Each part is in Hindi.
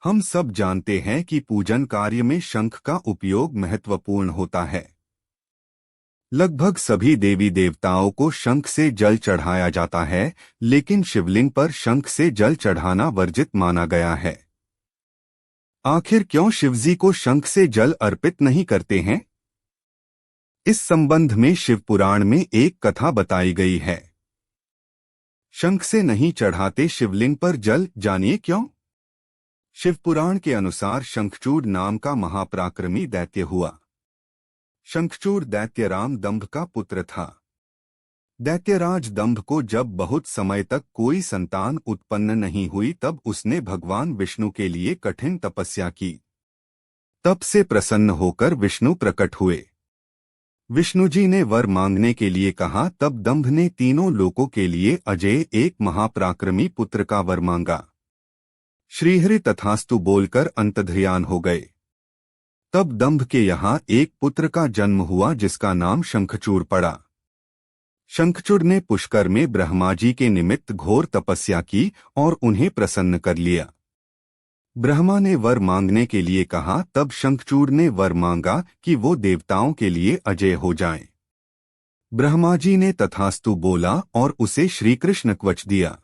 हम सब जानते हैं कि पूजन कार्य में शंख का उपयोग महत्वपूर्ण होता है। लगभग सभी देवी देवताओं को शंख से जल चढ़ाया जाता है, लेकिन शिवलिंग पर शंख से जल चढ़ाना वर्जित माना गया है। आखिर क्यों शिवजी को शंख से जल अर्पित नहीं करते हैं? इस संबंध में शिव पुराण में एक कथा बताई गई है। शंख से नहीं चढ़ाते शिवलिंग पर जल, जानिए क्यों। शिव पुराण के अनुसार शंखचूड़ नाम का महापराक्रमी दैत्य हुआ। शंखचूड़ दैत्यराम दंभ का पुत्र था। दैत्यराज दंभ को जब बहुत समय तक कोई संतान उत्पन्न नहीं हुई, तब उसने भगवान विष्णु के लिए कठिन तपस्या की। तप से प्रसन्न होकर विष्णु प्रकट हुए। विष्णु जी ने वर मांगने के लिए कहा, तब दंभ ने तीनों लोकों के लिए अजेय एक महापराक्रमी पुत्र का वर मांगा। श्रीहरि तथास्तु बोलकर अंतर्ध्यान हो गए। तब दंभ के यहाँ एक पुत्र का जन्म हुआ जिसका नाम शंखचूड़ पड़ा। शंखचूड़ ने पुष्कर में ब्रह्मा जी के निमित्त घोर तपस्या की और उन्हें प्रसन्न कर लिया। ब्रह्मा ने वर मांगने के लिए कहा, तब शंखचूड़ ने वर मांगा कि वो देवताओं के लिए अजय हो जाएं। ब्रह्मा जी ने तथास्तु बोला और उसे श्रीकृष्ण कवच दिया।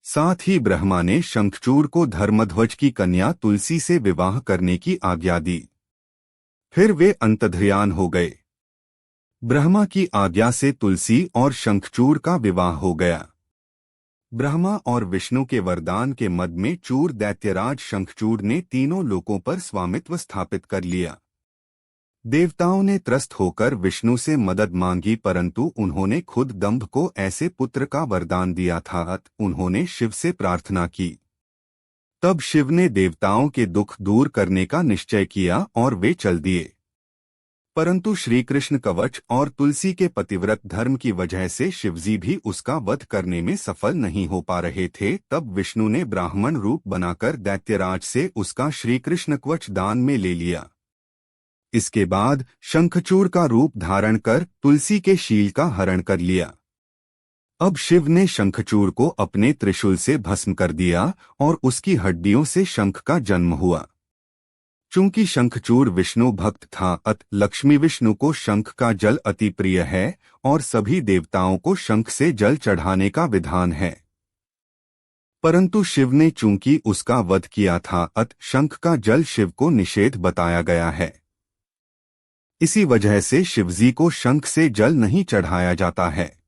साथ ही ब्रह्मा ने शंखचूड़ को धर्मध्वज की कन्या तुलसी से विवाह करने की आज्ञा दी। फिर वे अंतर्ध्यान हो गए। ब्रह्मा की आज्ञा से तुलसी और शंखचूड़ का विवाह हो गया। ब्रह्मा और विष्णु के वरदान के मद में चूर दैत्यराज शंखचूड़ ने तीनों लोकों पर स्वामित्व स्थापित कर लिया। देवताओं ने त्रस्त होकर विष्णु से मदद मांगी, परंतु उन्होंने खुद दंभ को ऐसे पुत्र का वरदान दिया था। उन्होंने शिव से प्रार्थना की। तब शिव ने देवताओं के दुख दूर करने का निश्चय किया और वे चल दिए। परंतु श्रीकृष्ण कवच और तुलसी के पतिव्रत धर्म की वजह से शिवजी भी उसका वध करने में सफल नहीं हो पा रहे थे। तब विष्णु ने ब्राह्मण रूप बनाकर दैत्यराज से उसका श्रीकृष्ण कवच दान में ले लिया। इसके बाद शंखचूड़ का रूप धारण कर तुलसी के शील का हरण कर लिया। अब शिव ने शंखचूड़ को अपने त्रिशूल से भस्म कर दिया और उसकी हड्डियों से शंख का जन्म हुआ। चूंकि शंखचूड़ विष्णु भक्त था, लक्ष्मी विष्णु को शंख का जल अति प्रिय है और सभी देवताओं को शंख से जल चढ़ाने का विधान है। परंतु शिव ने चूंकि उसका वध किया था, शंख का जल शिव को निषेध बताया गया है। इसी वजह से शिवजी को शंख से जल नहीं चढ़ाया जाता है।